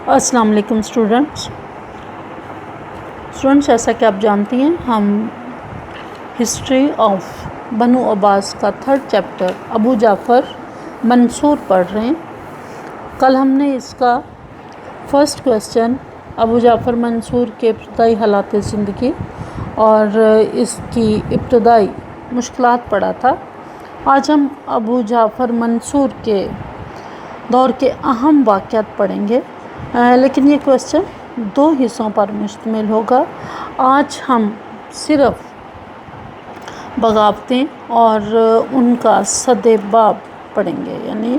السلام علیکم اسٹوڈنٹس، جیسا کہ آپ جانتی ہیں ہم ہسٹری آف بنو عباس کا 3rd چیپٹر ابو جعفر منصور پڑھ رہے ہیں۔ کل ہم نے اس کا فرسٹ کویسچن ابو جعفر منصور کے ابتدائی حالات زندگی اور اس کی ابتدائی مشکلات پڑھا تھا۔ آج ہم ابو جعفر منصور کے دور کے اہم واقعات پڑھیں گے، لیکن یہ کویسچن 2 حصوں پر مشتمل ہوگا۔ آج ہم صرف بغاوتیں اور ان کا صد باب پڑھیں گے، یعنی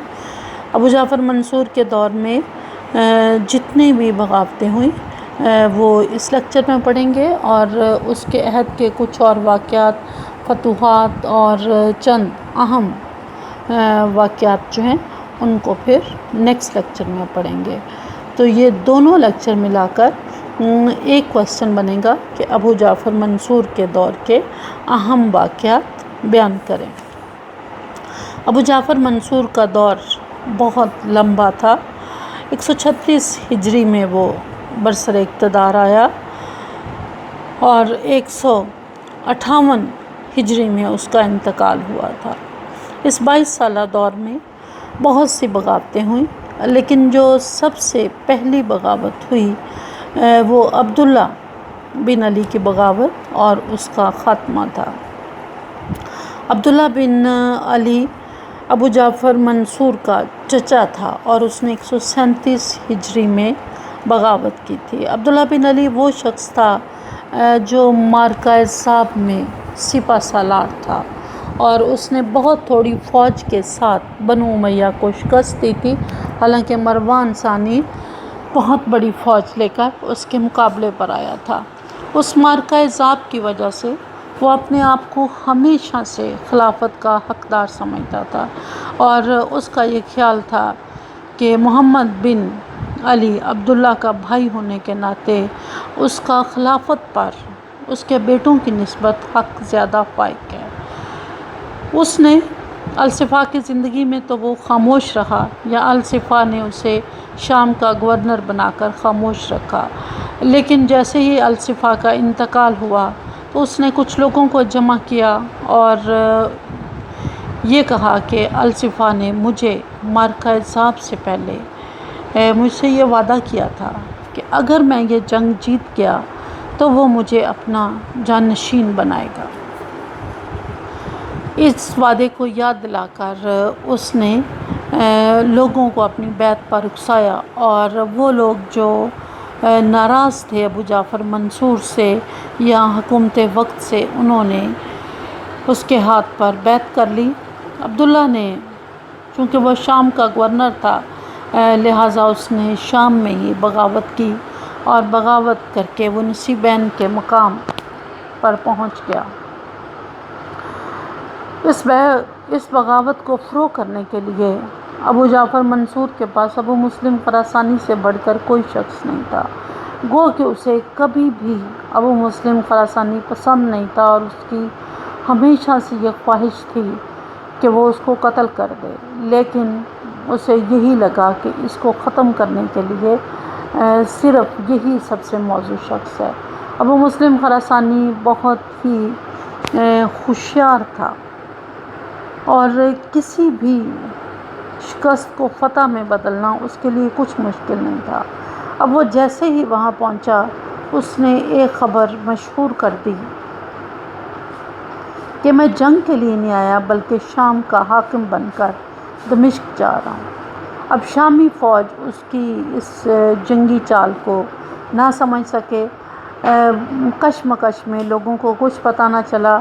ابو جعفر منصور کے دور میں جتنی بھی بغاوتیں ہوئیں وہ اس لیکچر میں پڑھیں گے، اور اس کے عہد کے کچھ اور واقعات، فتوحات اور چند اہم واقعات جو ہیں ان کو پھر نیکسٹ لیکچر میں پڑھیں گے۔ تو یہ دونوں لیکچر ملا کر ایک کویسچن بنے گا کہ ابو جعفر منصور کے دور کے اہم واقعات بیان کریں۔ ابو جعفر منصور کا دور بہت لمبا تھا۔ 136 ہجری میں وہ برسر اقتدار آیا اور 158 ہجری میں اس کا انتقال ہوا تھا۔ اس 22 سالہ دور میں بہت سی بغاوتیں ہوئیں، لیکن جو سب سے پہلی بغاوت ہوئی وہ عبداللہ بن علی کی بغاوت اور اس کا خاتمہ تھا۔ عبداللہ بن علی ابو جعفر منصور کا چچا تھا اور اس نے 137 ہجری میں بغاوت کی تھی۔ عبداللہ بن علی وہ شخص تھا جو معرکہ صاب میں سپہ سالار تھا، اور اس نے بہت تھوڑی فوج کے ساتھ بنو امیہ کو شکست دی تھی، حالانکہ مروان ثانی بہت بڑی فوج لے کر اس کے مقابلے پر آیا تھا۔ اس معرکہ صاب کی وجہ سے وہ اپنے آپ کو ہمیشہ سے خلافت کا حقدار سمجھتا تھا، اور اس کا یہ خیال تھا کہ محمد بن علی عبداللہ کا بھائی ہونے کے ناطے اس کا خلافت پر اس کے بیٹوں کی نسبت حق زیادہ فائق ہے۔ اس نے الصفا کی زندگی میں تو وہ خاموش رہا، یا الصفا نے اسے شام کا گورنر بنا کر خاموش رکھا، لیکن جیسے ہی الصفا کا انتقال ہوا تو اس نے کچھ لوگوں کو جمع کیا اور یہ کہا کہ الصفا نے مجھے معرکہ صاب سے پہلے مجھ سے یہ وعدہ کیا تھا کہ اگر میں یہ جنگ جیت گیا تو وہ مجھے اپنا جانشین بنائے گا۔ اس وعدے کو یاد دلا کر اس نے لوگوں کو اپنی بیعت پر اکسایا، اور وہ لوگ جو ناراض تھے ابو جعفر منصور سے یا حکومت وقت سے، انہوں نے اس کے ہاتھ پر بیعت کر لی۔ عبداللہ نے چونکہ وہ شام کا گورنر تھا، لہٰذا اس نے شام میں ہی بغاوت کی، اور بغاوت کر کے وہ نصیبین کے مقام پر پہنچ گیا۔ اس بغاوت کو فروغ کرنے کے لیے ابو جعفر منصور کے پاس ابو مسلم خراسانی سے بڑھ کر کوئی شخص نہیں تھا، گو کہ اسے کبھی بھی ابو مسلم خراسانی پسند نہیں تھا، اور اس کی ہمیشہ سے یہ خواہش تھی کہ وہ اس کو قتل کر دے، لیکن اسے یہی لگا کہ اس کو ختم کرنے کے لیے صرف یہی سب سے موزوں شخص ہے۔ ابو مسلم خراسانی بہت ہی ہوشیار تھا اور کسی بھی شکست کو فتح میں بدلنا اس کے لیے کچھ مشکل نہیں تھا۔ اب وہ جیسے ہی وہاں پہنچا، اس نے ایک خبر مشہور کر دی کہ میں جنگ کے لیے نہیں آیا بلکہ شام کا حاکم بن کر دمشق جا رہا ہوں۔ اب شامی فوج اس کی اس جنگی چال کو نہ سمجھ سکے، کشمکش میں لوگوں کو کچھ پتہ نہ چلا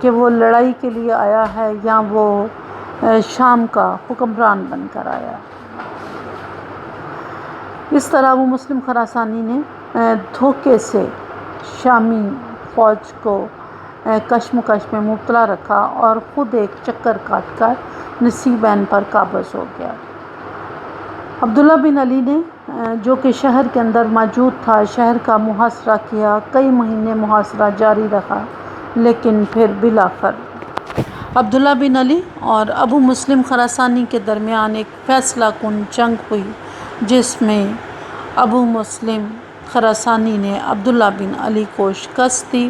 کہ وہ لڑائی کے لیے آیا ہے یا وہ شام کا حکمران بن کر آیا۔ اس طرح وہ مسلم خراسانی نے دھوکے سے شامی فوج کو کشمکش میں مبتلا رکھا اور خود ایک چکر کاٹ کر نصیبین پر قابض ہو گیا۔ عبداللہ بن علی نے جو کہ شہر کے اندر موجود تھا، شہر کا محاصرہ کیا، کئی مہینے محاصرہ جاری رہا، لیکن پھر بالآخر عبداللہ بن علی اور ابو مسلم خراسانی کے درمیان ایک فیصلہ کن جنگ ہوئی، جس میں ابو مسلم خراسانی نے عبداللہ بن علی کو شکست دی۔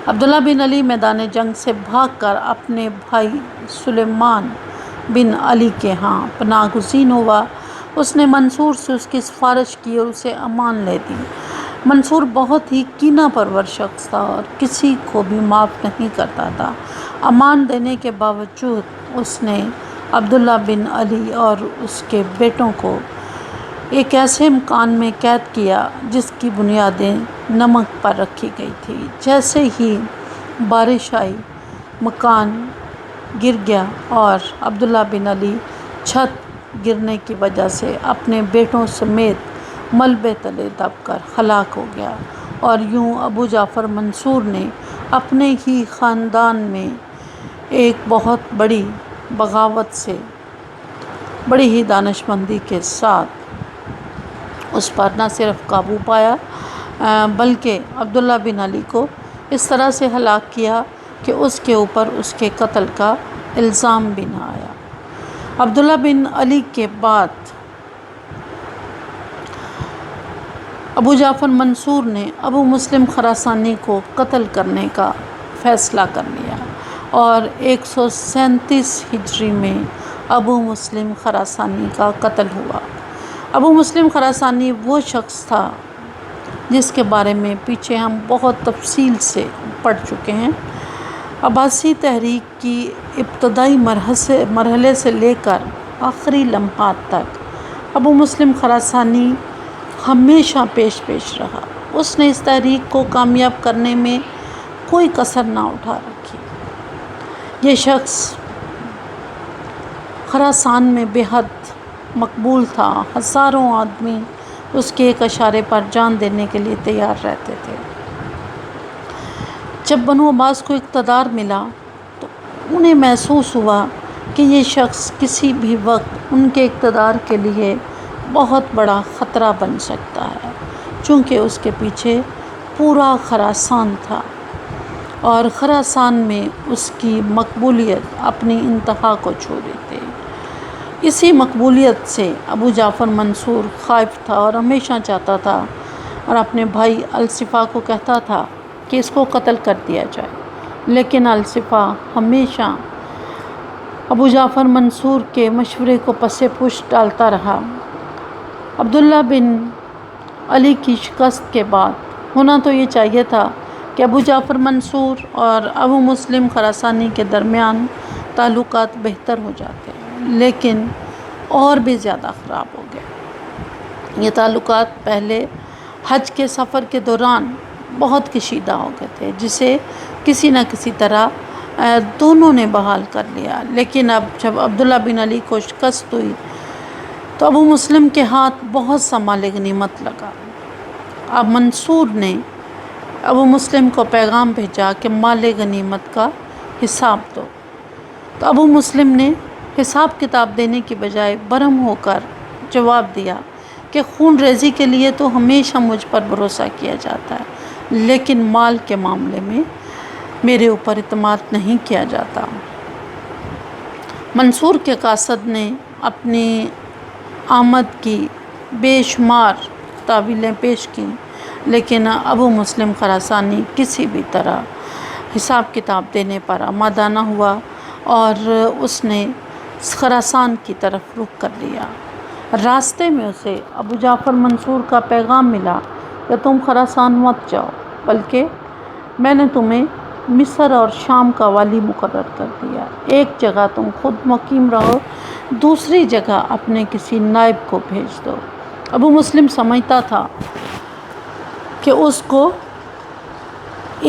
عبداللہ بن علی میدان جنگ سے بھاگ کر اپنے بھائی سلیمان بن علی کے ہاں پناہ گزین ہوا۔ اس نے منصور سے اس کی سفارش کی اور اسے امان لے دی۔ منصور بہت ہی کینہ پرور شخص تھا اور کسی کو بھی معاف نہیں کرتا تھا۔ امان دینے کے باوجود اس نے عبداللہ بن علی اور اس کے بیٹوں کو ایک ایسے مکان میں قید کیا جس کی بنیادیں نمک پر رکھی گئی تھی۔ جیسے ہی بارش آئی مکان گر گیا اور عبداللہ بن علی چھت گرنے کی وجہ سے اپنے بیٹوں سمیت ملبے تلے دب کر ہلاک ہو گیا۔ اور یوں ابو جعفر منصور نے اپنے ہی خاندان میں ایک بہت بڑی بغاوت سے بڑی ہی دانشمندی کے ساتھ اس پر نہ صرف قابو پایا بلکہ عبداللہ بن علی کو اس طرح سے ہلاک کیا کہ اس کے اوپر اس کے قتل کا الزام بھی نہ آیا۔ عبداللہ بن علی کے بعد ابو جعفر منصور نے ابو مسلم خراسانی کو قتل کرنے کا فیصلہ کر لیا اور 137 ہجری میں ابو مسلم خراسانی کا قتل ہوا۔ ابو مسلم خراسانی وہ شخص تھا جس کے بارے میں پیچھے ہم بہت تفصیل سے پڑھ چکے ہیں۔ عباسی تحریک کی ابتدائی مرحلے سے لے کر آخری لمحات تک ابو مسلم خراسانی ہمیشہ پیش رہا۔ اس نے اس تحریک کو کامیاب کرنے میں کوئی کسر نہ اٹھا رکھی۔ یہ شخص خراسان میں بے حد مقبول تھا۔ ہزاروں آدمی اس کے ایک اشارے پر جان دینے کے لیے تیار رہتے تھے۔ جب بنو عباس کو اقتدار ملا تو انہیں محسوس ہوا کہ یہ شخص کسی بھی وقت ان کے اقتدار کے لیے بہت بڑا خطرہ بن سکتا ہے، چونکہ اس کے پیچھے پورا خراسان تھا اور خراسان میں اس کی مقبولیت اپنی انتہا کو چھو رہی تھی۔ اسی مقبولیت سے ابو جعفر منصور خائف تھا اور ہمیشہ چاہتا تھا اور اپنے بھائی الصفا کو کہتا تھا کہ اس کو قتل کر دیا جائے، لیکن الصفا ہمیشہ ابو جعفر منصور کے مشورے کو پس پشت ڈالتا رہا۔ عبداللہ بن علی کی شکست کے بعد ہونا تو یہ چاہیے تھا کہ ابو جعفر منصور اور ابو مسلم خراسانی کے درمیان تعلقات بہتر ہو جاتے، لیکن اور بھی زیادہ خراب ہو گئے۔ یہ تعلقات پہلے حج کے سفر کے دوران بہت کشیدہ ہو گئے تھے، جسے کسی نہ کسی طرح دونوں نے بحال کر لیا، لیکن اب جب عبداللہ بن علی کو شکست ہوئی تو ابو مسلم کے ہاتھ بہت سا مال غنیمت لگا۔ اب منصور نے ابو مسلم کو پیغام بھیجا کہ مال غنیمت کا حساب دو، تو ابو مسلم نے حساب کتاب دینے کی بجائے برہم ہو کر جواب دیا کہ خون ریزی کے لیے تو ہمیشہ مجھ پر بھروسہ کیا جاتا ہے، لیکن مال کے معاملے میں میرے اوپر اعتماد نہیں کیا جاتا۔ منصور کے قاصد نے اپنی آمد کی بے شمار تاویلیں پیش کیں، لیکن ابو مسلم خراسانی کسی بھی طرح حساب کتاب دینے پر آمادہ نہ ہوا اور اس نے خراسان کی طرف رخ کر لیا۔ راستے میں اسے ابو جعفر منصور کا پیغام ملا کہ تم خراسان مت جاؤ، بلکہ میں نے تمہیں مصر اور شام کا والی مقرر کر دیا۔ ایک جگہ تم خود مقیم رہو، دوسری جگہ اپنے کسی نائب کو بھیج دو۔ ابو مسلم سمجھتا تھا کہ اس کو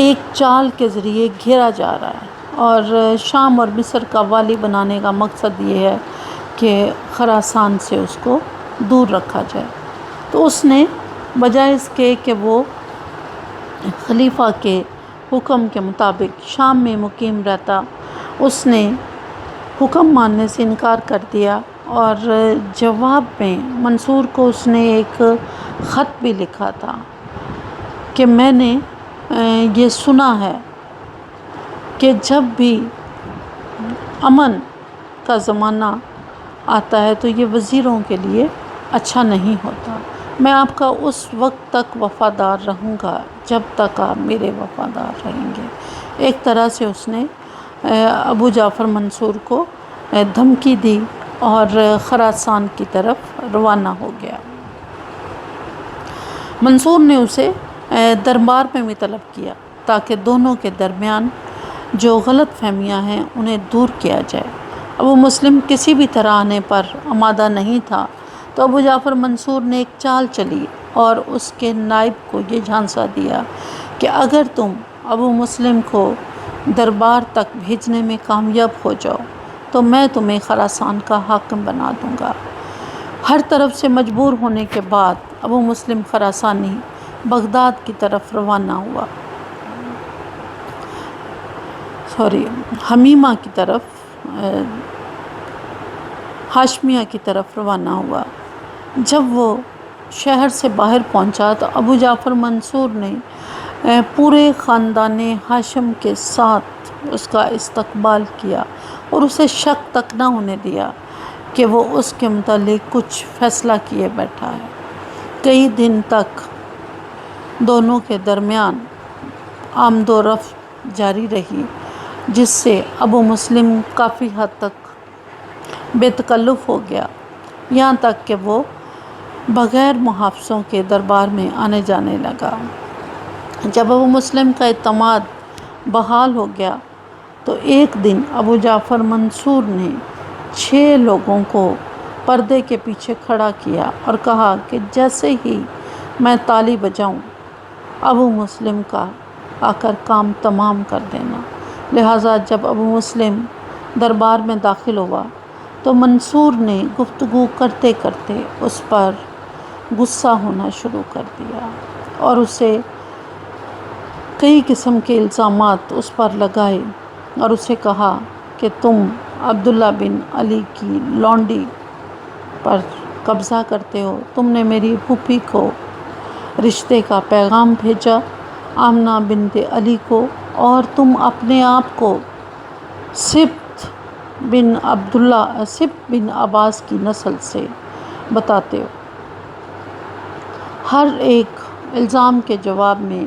ایک چال کے ذریعے گھیرا جا رہا ہے اور شام اور مصر کا والی بنانے کا مقصد یہ ہے کہ خراسان سے اس کو دور رکھا جائے۔ تو اس نے بجائے اس کے کہ وہ خلیفہ کے حکم کے مطابق شام میں مقیم رہتا، اس نے حکم ماننے سے انکار کر دیا اور جواب میں منصور کو اس نے ایک خط بھی لکھا تھا کہ میں نے یہ سنا ہے کہ جب بھی امن کا زمانہ آتا ہے تو یہ وزیروں کے لیے اچھا نہیں ہوتا۔ میں آپ کا اس وقت تک وفادار رہوں گا جب تک آپ میرے وفادار رہیں گے۔ ایک طرح سے اس نے ابو جعفر منصور کو دھمکی دی اور خراسان کی طرف روانہ ہو گیا۔ منصور نے اسے دربار میں بھی طلب کیا تاکہ دونوں کے درمیان جو غلط فہمیاں ہیں انہیں دور کیا جائے۔ ابو مسلم کسی بھی طرح آنے پر آمادہ نہیں تھا، تو ابو جعفر منصور نے ایک چال چلی اور اس کے نائب کو یہ جھانسا دیا کہ اگر تم ابو مسلم کو دربار تک بھیجنے میں کامیاب ہو جاؤ تو میں تمہیں خراسان کا حاکم بنا دوں گا۔ ہر طرف سے مجبور ہونے کے بعد ابو مسلم خراسانی بغداد کی طرف روانہ ہوا، حمیمہ کی طرف، ہاشمیہ کی طرف روانہ ہوا۔ جب وہ شہر سے باہر پہنچا تو ابو جعفر منصور نے پورے خاندان ہاشم کے ساتھ اس کا استقبال کیا اور اسے شک تک نہ ہونے دیا کہ وہ اس کے متعلق کچھ فیصلہ کیے بیٹھا ہے۔ کئی دن تک دونوں کے درمیان آمد و رفت جاری رہی، جس سے ابو مسلم کافی حد تک بے تکلف ہو گیا، یہاں تک کہ وہ بغیر محافظوں کے دربار میں آنے جانے لگا۔ جب ابو مسلم کا اعتماد بحال ہو گیا تو ایک دن ابو جعفر منصور نے 6 لوگوں کو پردے کے پیچھے کھڑا کیا اور کہا کہ جیسے ہی میں تالی بجاؤں ابو مسلم کا آ کر کام تمام کر دینا۔ لہٰذا جب ابو مسلم دربار میں داخل ہوا تو منصور نے گفتگو کرتے کرتے اس پر غصہ ہونا شروع کر دیا اور اسے کئی قسم کے الزامات اس پر لگائے اور اسے کہا کہ تم عبداللہ بن علی کی لونڈی پر قبضہ کرتے ہو، تم نے میری پھوپھی کو رشتے کا پیغام بھیجا آمنہ بنت علی کو، اور تم اپنے آپ کو سبط بن عباس کی نسل سے بتاتے ہو۔ ہر ایک الزام کے جواب میں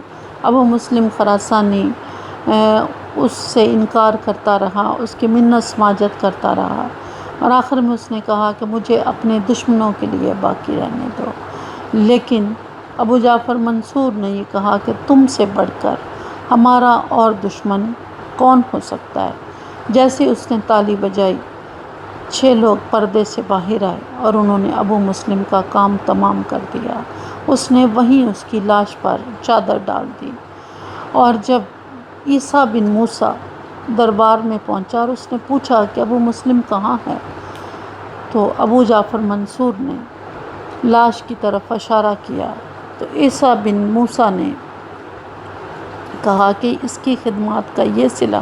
ابو مسلم خراسانی اس سے انکار کرتا رہا، اس کی منت سماجت کرتا رہا، اور آخر میں اس نے کہا کہ مجھے اپنے دشمنوں کے لیے باقی رہنے دو۔ لیکن ابو جعفر منصور نے یہ کہا کہ تم سے بڑھ کر ہمارا اور دشمن کون ہو سکتا ہے۔ جیسے اس نے تالی بجائی 6 لوگ پردے سے باہر آئے اور انہوں نے ابو مسلم کا کام تمام کر دیا۔ اس نے وہیں اس کی لاش پر چادر ڈال دی، اور جب عیسیٰ بن موسیٰ دربار میں پہنچا اور اس نے پوچھا کہ ابو مسلم کہاں ہے، تو ابو جعفر منصور نے لاش کی طرف اشارہ کیا تو عیسیٰ بن موسیٰ نے کہا کہ اس کی خدمات کا یہ صلہ۔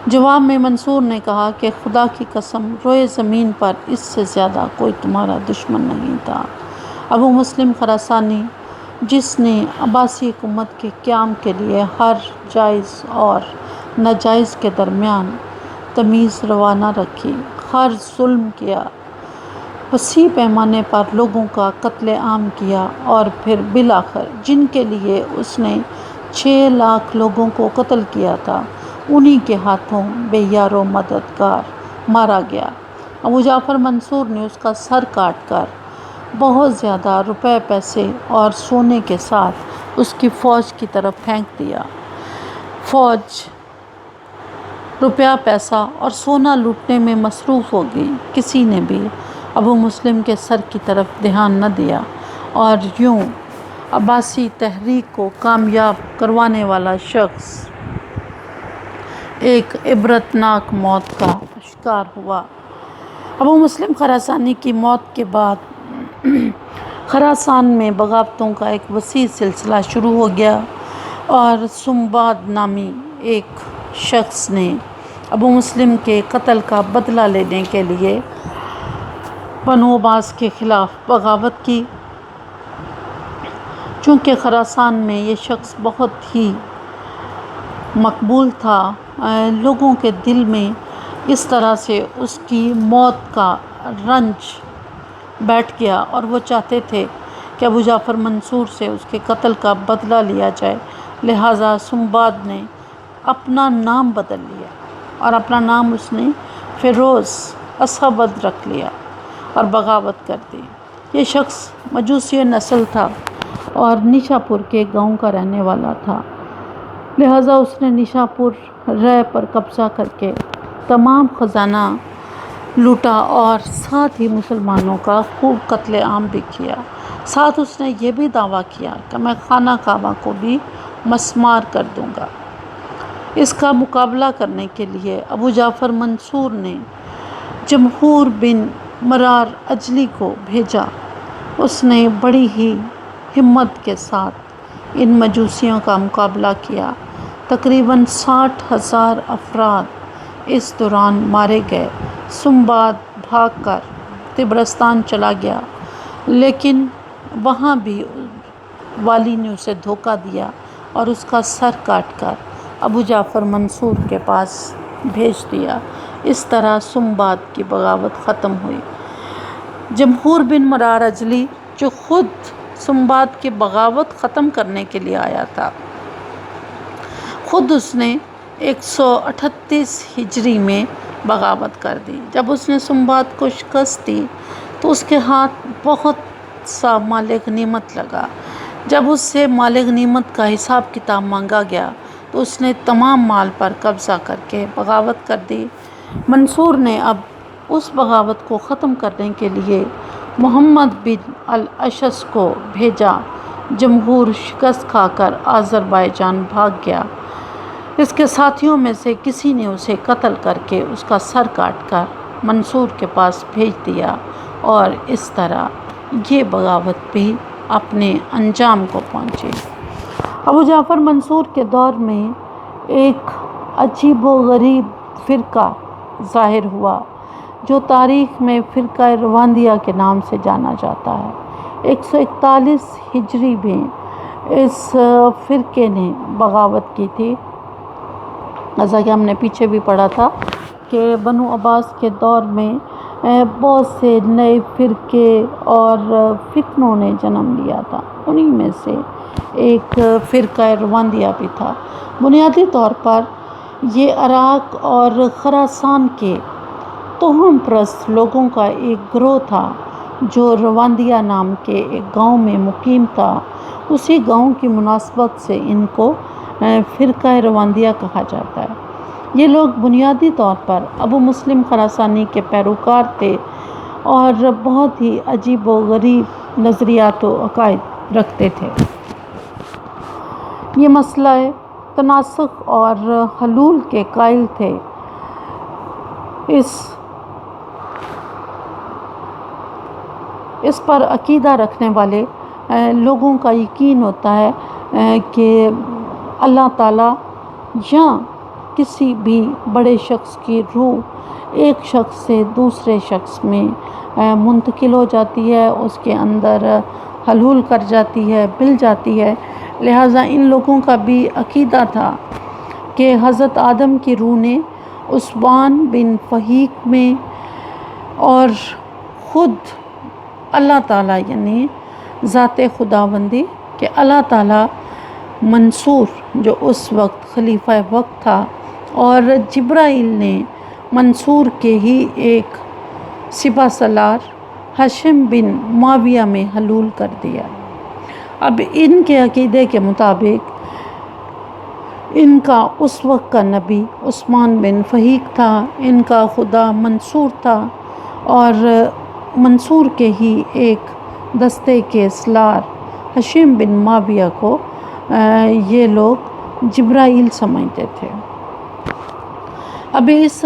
جواب میں منصور نے کہا کہ خدا کی قسم روئے زمین پر اس سے زیادہ کوئی تمہارا دشمن نہیں تھا۔ ابو مسلم خراسانی، جس نے عباسی حکومت کے قیام کے لیے ہر جائز اور ناجائز کے درمیان تمیز روانہ رکھی، ہر ظلم کیا، وسیع پیمانے پر لوگوں کا قتل عام کیا، اور پھر بالآخر جن کے لیے اس نے 6 لاکھ لوگوں کو قتل کیا تھا انہی کے ہاتھوں بے یار و مددگار مارا گیا۔ ابو جعفر منصور نے اس کا سر کاٹ کر بہت زیادہ روپے پیسے اور سونے کے ساتھ اس کی فوج کی طرف پھینک دیا۔ فوج روپیہ پیسہ اور سونا لوٹنے میں مصروف ہو گئی، کسی نے بھی ابو مسلم کے سر کی طرف دھیان نہ دیا، اور یوں عباسی تحریک کو کامیاب کروانے والا شخص ایک عبرتناک موت کا شکار ہوا۔ ابو مسلم خراسانی کی موت کے بعد خراسان میں بغاوتوں کا ایک وسیع سلسلہ شروع ہو گیا، اور سنباد نامی ایک شخص نے ابو مسلم کے قتل کا بدلہ لینے کے لیے بنو عباس کے خلاف بغاوت کی۔ چونکہ خراسان میں یہ شخص بہت ہی مقبول تھا، لوگوں کے دل میں اس طرح سے اس کی موت کا رنج بیٹھ گیا اور وہ چاہتے تھے کہ ابو جعفر منصور سے اس کے قتل کا بدلہ لیا جائے، لہٰذا سنباد نے اپنا نام بدل لیا اور اپنا نام اس نے فیروز اسود رکھ لیا اور بغاوت کر دی۔ یہ شخص مجوسی نسل تھا اور نیشا پور کے گاؤں کا رہنے والا تھا، لہٰذا اس نے نیشا پور رے پر قبضہ کر کے تمام خزانہ لوٹا اور ساتھ ہی مسلمانوں کا خوب قتل عام بھی کیا۔ ساتھ اس نے یہ بھی دعویٰ کیا کہ میں خانہ کعبہ کو بھی مسمار کر دوں گا۔ اس کا مقابلہ کرنے کے لیے ابو جعفر منصور نے جمہور بن مرار اجلی کو بھیجا۔ اس نے بڑی ہی ہمت کے ساتھ ان مجوسیوں کا مقابلہ کیا۔ تقریباً 60,000 افراد اس دوران مارے گئے۔ سنباد بھاگ کر طبرستان چلا گیا، لیکن وہاں بھی والی نے اسے دھوکہ دیا اور اس کا سر کاٹ کر ابو جعفر منصور کے پاس بھیج دیا۔ اس طرح سنباد کی بغاوت ختم ہوئی۔ جمہور بن مرار اجلی جو خود سنباد کی بغاوت ختم کرنے کے لیے آیا تھا، خود اس نے 138 ہجری میں بغاوت کر دی۔ جب اس نے سنباد کو شکست دی تو اس کے ہاتھ بہت سا مال غنیمت لگا۔ جب اس سے مال غنیمت کا حساب کتاب مانگا گیا تو اس نے تمام مال پر قبضہ کر کے بغاوت کر دی۔ منصور نے اب اس بغاوت کو ختم کرنے کے لیے محمد بن الاشعث کو بھیجا۔ جمہور شکست کھا کر آذربائیجان بھاگ گیا۔ اس کے ساتھیوں میں سے کسی نے اسے قتل کر کے اس کا سر کاٹ کر منصور کے پاس بھیج دیا اور اس طرح یہ بغاوت بھی اپنے انجام کو پہنچی۔ ابو جعفر منصور کے دور میں ایک عجیب و غریب فرقہ ظاہر ہوا جو تاریخ میں فرقہ رواندیہ کے نام سے جانا جاتا ہے۔ 141 ہجری میں اس فرقے نے بغاوت کی تھی، جیسا کہ ہم نے پیچھے بھی پڑھا تھا کہ بنو عباس کے دور میں بہت سے نئے فرقے اور فتنوں نے جنم لیا تھا، انہی میں سے ایک فرقہ رواندیہ بھی تھا۔ بنیادی طور پر یہ عراق اور خراسان کے توہم پرست لوگوں کا ایک گروہ تھا جو رواندیہ نام کے ایک گاؤں میں مقیم تھا۔ اسی گاؤں کی مناسبت سے ان کو فرقہ رواندیہ کہا جاتا ہے۔ یہ لوگ بنیادی طور پر ابو مسلم خراسانی کے پیروکار تھے اور بہت ہی عجیب و غریب نظریات و عقائد رکھتے تھے۔ یہ مسئلہ تناسخ اور حلول کے قائل تھے۔ اس پر عقیدہ رکھنے والے لوگوں کا یقین ہوتا ہے کہ اللہ تعالیٰ یا کسی بھی بڑے شخص کی روح ایک شخص سے دوسرے شخص میں منتقل ہو جاتی ہے، اس کے اندر حلول کر جاتی ہے، مل جاتی ہے۔ لہٰذا ان لوگوں کا بھی عقیدہ تھا کہ حضرت آدم کی روح نے عثمان بن فہیق میں اور خود اللہ تعالیٰ یعنی ذات خداوندی کہ اللہ تعالیٰ منصور جو اس وقت خلیفہ وقت تھا اور جبرائیل نے منصور کے ہی ایک سپہ سالار ہاشم بن معاویہ میں حلول کر دیا۔ اب ان کے عقیدے کے مطابق ان کا اس وقت کا نبی عثمان بن فہیق تھا، ان کا خدا منصور تھا اور منصور کے ہی ایک دستے کے سالار ہاشم بن معاویہ کو یہ لوگ جبرائیل سمجھتے تھے۔ اب اس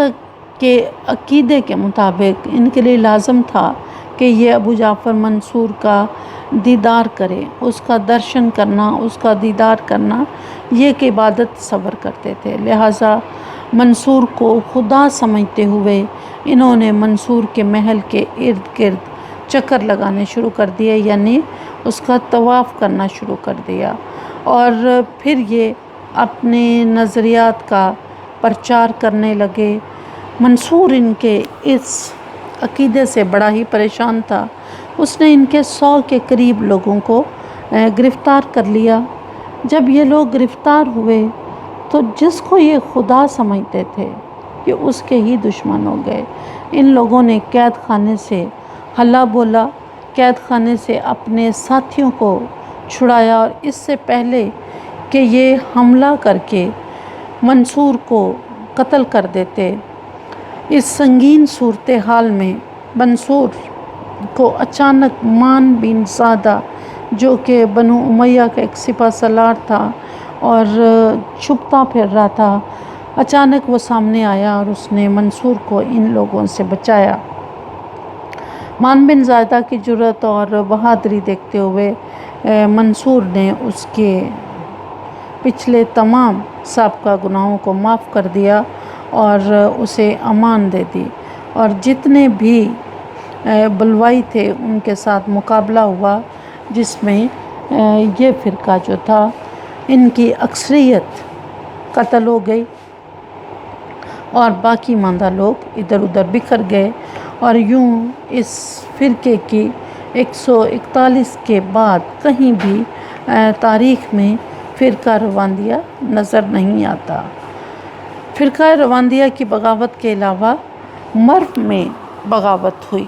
کے عقیدے کے مطابق ان کے لیے لازم تھا کہ یہ ابو جعفر منصور کا دیدار کرے، اس کا درشن کرنا، اس کا دیدار کرنا یہ ایک عبادت تصور کرتے تھے۔ لہٰذا منصور کو خدا سمجھتے ہوئے انہوں نے منصور کے محل کے ارد گرد چکر لگانے شروع کر دیے، یعنی اس کا طواف کرنا شروع کر دیا، اور پھر یہ اپنے نظریات کا پرچار کرنے لگے۔ منصور ان کے اس عقیدے سے بڑا ہی پریشان تھا، اس نے ان کے 100 کے قریب لوگوں کو گرفتار کر لیا۔ جب یہ لوگ گرفتار ہوئے تو جس کو یہ خدا سمجھتے تھے یہ اس کے ہی دشمن ہو گئے۔ ان لوگوں نے قید خانے سے ہلا بولا، قید خانے سے اپنے ساتھیوں کو چھڑایا، اور اس سے پہلے کہ یہ حملہ کر کے منصور کو قتل کر دیتے، اس سنگین صورتحال میں منصور کو اچانک مان بن سعدہ جو کہ بنو امیہ کا ایک سپہ سالار تھا اور چھپتا پھر رہا تھا، اچانک وہ سامنے آیا اور اس نے منصور کو ان لوگوں سے بچایا۔ مان بن زیادہ کی جرأت اور بہادری دیکھتے ہوئے منصور نے اس کے پچھلے تمام سابقہ گناہوں کو معاف کر دیا اور اسے امان دے دی، اور جتنے بھی بلوائی تھے ان کے ساتھ مقابلہ ہوا، جس میں یہ فرقہ جو تھا ان کی اکثریت قتل ہو گئی اور باقی ماندہ لوگ ادھر ادھر بکھر گئے، اور یوں اس فرقے کی 141 کے بعد کہیں بھی تاریخ میں فرقہ رواندیہ نظر نہیں آتا۔ فرقہ رواندیہ کی بغاوت کے علاوہ مرو میں بغاوت ہوئی۔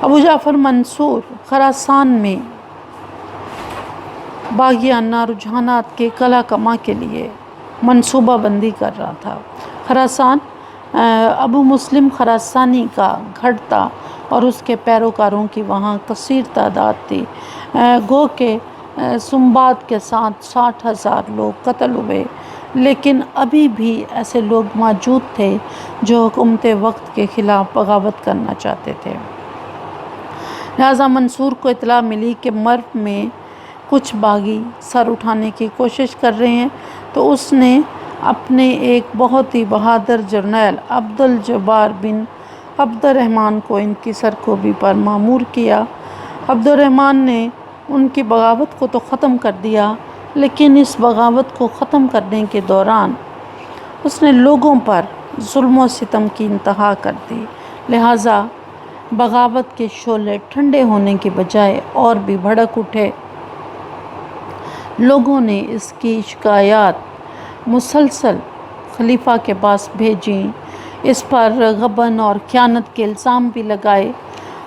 ابو جعفر منصور خراسان میں باغیانہ رجحانات کے کلا کما کے لیے منصوبہ بندی کر رہا تھا۔ خراسان ابو مسلم خراسانی کا گھر تھا اور اس کے پیروکاروں کی وہاں کثیر تعداد تھی، گو کہ سنباد کے ساتھ 60,000 لوگ قتل ہوئے، لیکن ابھی بھی ایسے لوگ موجود تھے جو حکومت وقت کے خلاف بغاوت کرنا چاہتے تھے۔ لہٰذا منصور کو اطلاع ملی کہ مرو میں کچھ باغی سر اٹھانے کی کوشش کر رہے ہیں، تو اس نے اپنے ایک بہت ہی بہادر جرنیل عبدالجبار بن عبد الرحمن کو ان کی سرکوبی پر مامور کیا۔ عبد الرحمن نے ان کی بغاوت کو تو ختم کر دیا، لیکن اس بغاوت کو ختم کرنے کے دوران اس نے لوگوں پر ظلم و ستم کی انتہا کر دی، لہٰذا بغاوت کے شعلے ٹھنڈے ہونے کے بجائے اور بھی بھڑک اٹھے۔ لوگوں نے اس کی شکایات مسلسل خلیفہ کے پاس بھیجیں، اس پر غبن اور خیانت کے الزام بھی لگائے۔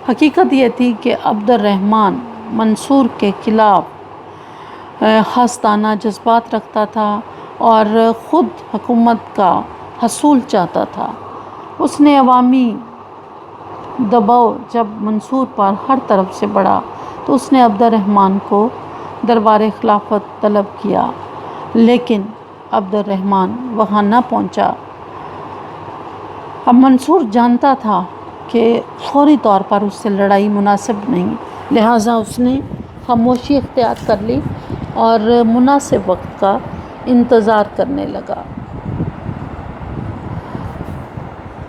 حقیقت یہ تھی کہ عبد الرحمن منصور کے خلاف حاسدانہ جذبات رکھتا تھا اور خود حکومت کا حصول چاہتا تھا۔ اس نے عوامی دباؤ جب منصور پر ہر طرف سے بڑھا تو اس نے عبد الرحمن کو دربار خلافت طلب کیا، لیکن عبد الرحمن وہاں نہ پہنچا۔ اب منصور جانتا تھا کہ فوری طور پر اس سے لڑائی مناسب نہیں، لہٰذا اس نے خاموشی اختیار کر لی اور مناسب وقت کا انتظار کرنے لگا۔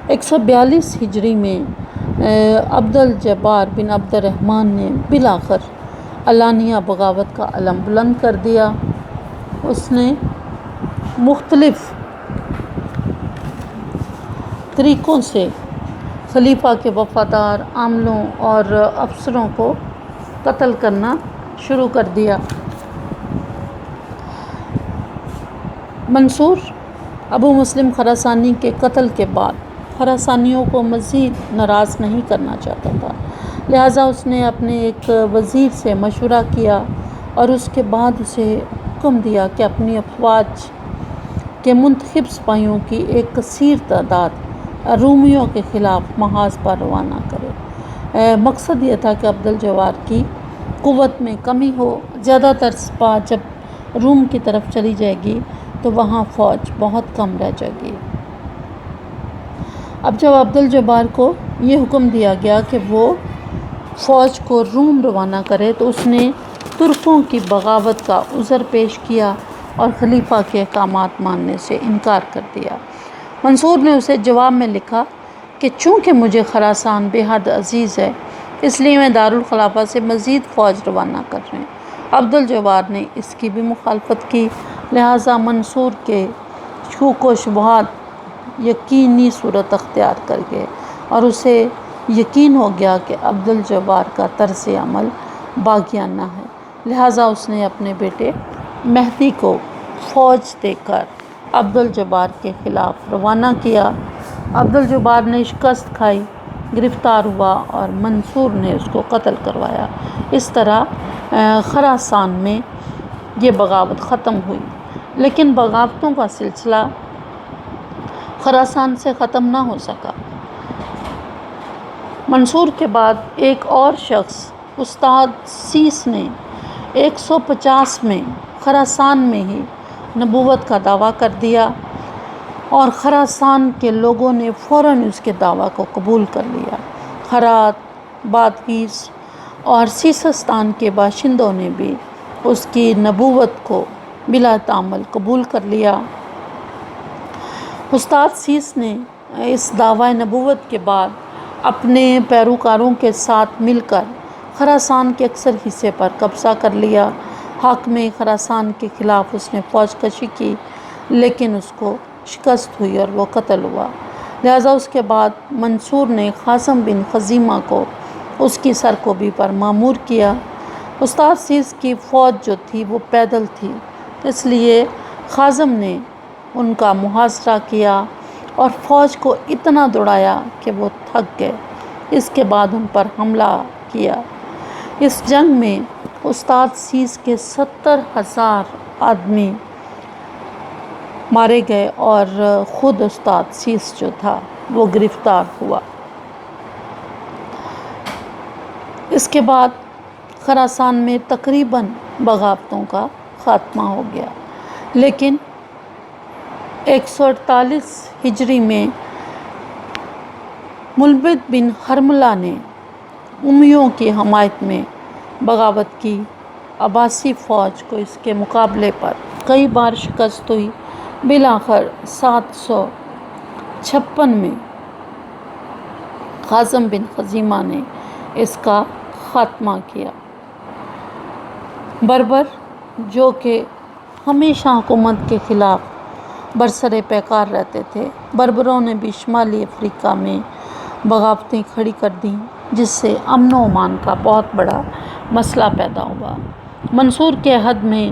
142 ہجری میں عبدالجبار بن عبد الرحمن نے بالآخر علانیہ بغاوت کا علم بلند کر دیا۔ اس نے مختلف طریقوں سے خلیفہ کے وفادار عاملوں اور افسروں کو قتل کرنا شروع کر دیا۔ منصور ابو مسلم خراسانی کے قتل کے بعد خراسانیوں کو مزید ناراض نہیں کرنا چاہتا تھا، لہٰذا اس نے اپنے ایک وزیر سے مشورہ کیا اور اس کے بعد اسے حکم دیا کہ اپنی افواج کے منتخب سپاہیوں کی ایک کثیر تعداد رومیوں کے خلاف محاذ پر روانہ کرے۔ مقصد یہ تھا کہ عبدالجبار کی قوت میں کمی ہو، زیادہ تر سپاہ جب روم کی طرف چلی جائے گی تو وہاں فوج بہت کم رہ جائے گی۔ اب جب عبدالجبار کو یہ حکم دیا گیا کہ وہ فوج کو روم روانہ کرے تو اس نے ترکوں کی بغاوت کا عذر پیش کیا اور خلیفہ کے احکامات ماننے سے انکار کر دیا۔ منصور نے اسے جواب میں لکھا کہ چونکہ مجھے خراسان بے حد عزیز ہے، اس لیے میں دارالخلافہ سے مزید فوج روانہ کر رہے ہیں۔ عبدالجبار نے اس کی بھی مخالفت کی، لہٰذا منصور کے شکوک و شبہات یقینی صورت اختیار کر گئے اور اسے یقین ہو گیا کہ عبدالجبار کا طرز عمل باغیانہ ہے، لہٰذا اس نے اپنے بیٹے مہدی کو فوج دے کر عبدالجبار کے خلاف روانہ کیا۔ عبدالجبار نے شکست کھائی، گرفتار ہوا اور منصور نے اس کو قتل کروایا۔ اس طرح خراسان میں یہ بغاوت ختم ہوئی، لیکن بغاوتوں کا سلسلہ خراسان سے ختم نہ ہو سکا۔ منصور کے بعد ایک اور شخص استاد سیس نے 150 میں خراسان میں ہی نبوت کا دعویٰ کر دیا اور خراسان کے لوگوں نے فوراً اس کے دعویٰ کو قبول کر لیا۔ ہرات، بادغیس اور سیستان کے باشندوں نے بھی اس کی نبوت کو بلا تعامل قبول کر لیا۔ استاد سیس نے اس دعویٰ نبوت کے بعد اپنے پیروکاروں کے ساتھ مل کر خراسان کے اکثر حصے پر قبضہ کر لیا۔ حاکم خراسان کے خلاف اس نے فوج کشی کی، لیکن اس کو شکست ہوئی اور وہ قتل ہوا۔ لہٰذا اس کے بعد منصور نے قاسم بن خزیمہ کو اس کی سرکوبی پر مامور کیا۔ استاد سیس کی فوج جو تھی وہ پیدل تھی، اس لیے قاسم نے ان کا محاصرہ کیا اور فوج کو اتنا دوڑایا کہ وہ تھک گئے۔ اس کے بعد ان پر حملہ کیا۔ اس جنگ میں استاد سیس کے 70,000 آدمی مارے گئے اور خود استاد سیس جو تھا وہ گرفتار ہوا۔ اس کے بعد خراسان میں تقریباً بغاوتوں کا خاتمہ ہو گیا، لیکن 148 ہجری میں ملبد بن حرملہ نے امیوں کی حمایت میں بغاوت کی۔ عباسی فوج کو اس کے مقابلے پر کئی بار شکست ہوئی۔ بالآخر 756 میں قاسم بن خزیمہ نے اس کا خاتمہ کیا۔ بربر جو کہ ہمیشہ حکومت کے خلاف برسر پیکار رہتے تھے، بربروں نے بھی شمالی افریقہ میں بغاوتیں کھڑی کر دیں، جس سے امن و امان کا بہت بڑا مسئلہ پیدا ہوا۔ منصور کے عہد میں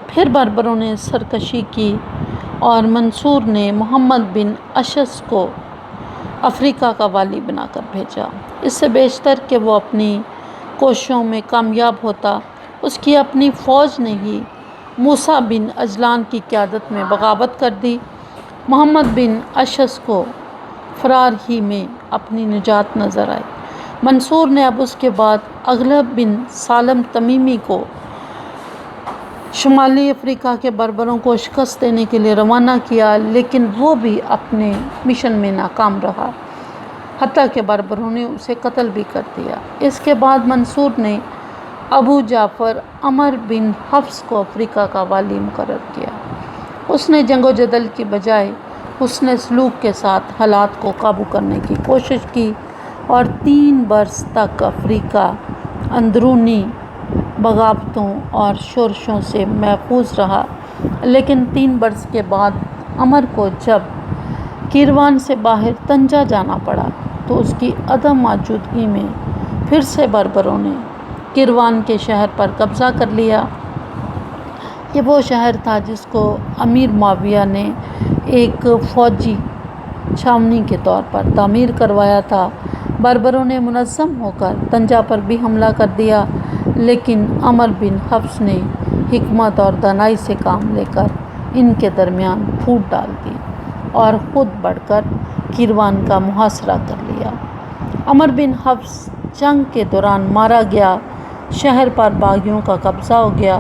پھر بربروں نے سرکشی کی اور منصور نے محمد بن اشعث کو افریقہ کا والی بنا کر بھیجا۔ اس سے بیشتر کہ وہ اپنی کوششوں میں کامیاب ہوتا، اس کی اپنی فوج نے ہی موسیٰ بن عجلان کی قیادت میں بغاوت کر دی۔ محمد بن اشعث کو فرار ہی میں اپنی نجات نظر آئی۔ منصور نے اب اس کے بعد اغلب بن سالم تمیمی کو شمالی افریقہ کے بربروں کو شکست دینے کے لیے روانہ کیا، لیکن وہ بھی اپنے مشن میں ناکام رہا، حتیٰ کہ بربروں نے اسے قتل بھی کر دیا۔ اس کے بعد منصور نے ابو جعفر عمر بن حفص کو افریقہ کا والی مقرر کیا۔ اس نے جنگ و جدل کی بجائے حسن سلوک کے ساتھ حالات کو قابو کرنے کی کوشش کی اور 3 برس تک افریقہ اندرونی بغاوتوں اور شورشوں سے محفوظ رہا۔ لیکن 3 برس کے بعد عمر کو جب کیروان سے باہر طنجہ جانا پڑا تو اس کی عدم موجودگی میں پھر سے بربروں نے کیروان کے شہر پر قبضہ کر لیا۔ یہ وہ شہر تھا جس کو امیر معاویہ نے ایک فوجی چھاونی کے طور پر تعمیر کروایا تھا۔ بربروں نے منظم ہو کر طنجہ پر بھی حملہ کر دیا، لیکن عمر بن حفص نے حکمت اور دانائی سے کام لے کر ان کے درمیان پھوٹ ڈال دی اور خود بڑھ کر کیروان کا محاصرہ کر لیا۔ عمر بن حفص جنگ کے دوران مارا گیا، شہر پر باغیوں کا قبضہ ہو گیا،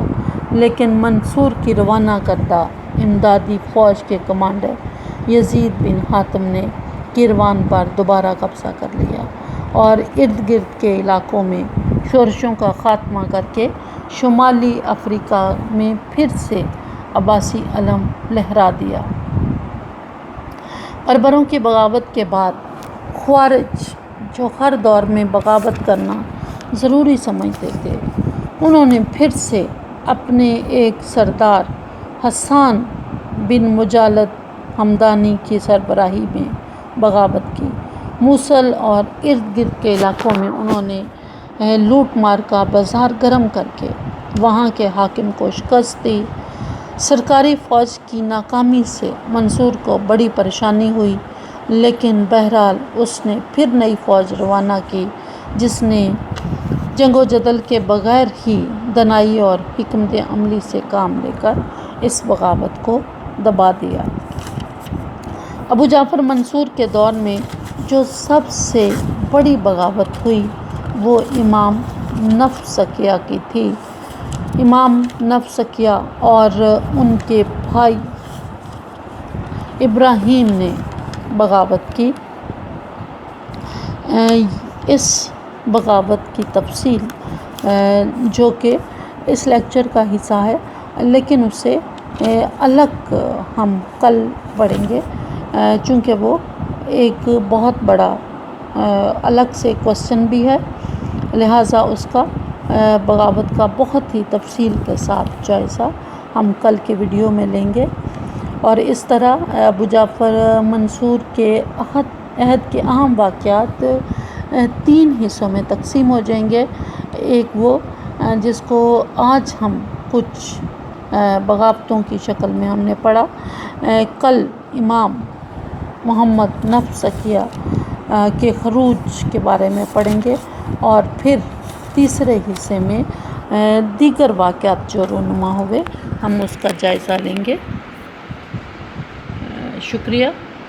لیکن منصور کی روانہ کردہ امدادی فوج کے کمانڈر یزید بن حاتم نے کیروان پر دوبارہ قبضہ کر لیا اور ارد گرد کے علاقوں میں شورشوں کا خاتمہ کر کے شمالی افریقہ میں پھر سے عباسی علم لہرا دیا۔ بربروں کی بغاوت کے بعد خوارج جو ہر دور میں بغاوت کرنا ضروری سمجھتے تھے، انہوں نے پھر سے اپنے ایک سردار حسان بن مجالد ہمدانی کی سربراہی میں بغاوت کی۔ موصل اور ارد گرد کے علاقوں میں انہوں نے لوٹ مار کا بازار گرم کر کے وہاں کے حاکم کو شکست دی۔ سرکاری فوج کی ناکامی سے منصور کو بڑی پریشانی ہوئی، لیکن بہرحال اس نے پھر نئی فوج روانہ کی جس نے جنگ و جدل کے بغیر ہی دانائی اور حکمت عملی سے کام لے کر اس بغاوت کو دبا دیا۔ ابو جعفر منصور کے دور میں جو سب سے بڑی بغاوت ہوئی وہ امام نفس سکیہ کی تھی۔ امام نفس سکیہ اور ان کے بھائی ابراہیم نے بغاوت کی۔ اس بغاوت کی تفصیل جو کہ اس لیکچر کا حصہ ہے، لیکن اسے الگ ہم کل پڑھیں گے، چونکہ وہ ایک بہت بڑا الگ سے کوسچن بھی ہے، لہٰذا اس کا بغاوت کا بہت ہی تفصیل کے ساتھ جائزہ ہم کل کے ویڈیو میں لیں گے۔ اور اس طرح ابو جعفر منصور کے عہد کے اہم واقعات 3 حصوں میں تقسیم ہو جائیں گے۔ ایک وہ جس کو آج ہم کچھ بغاوتوں کی شکل میں ہم نے پڑھا، کل امام محمد نفس سکیہ کے خروج کے بارے میں پڑھیں گے، اور پھر تیسرے حصے میں دیگر واقعات جو رونما ہوئے ہم اس کا جائزہ لیں گے۔ شکریہ۔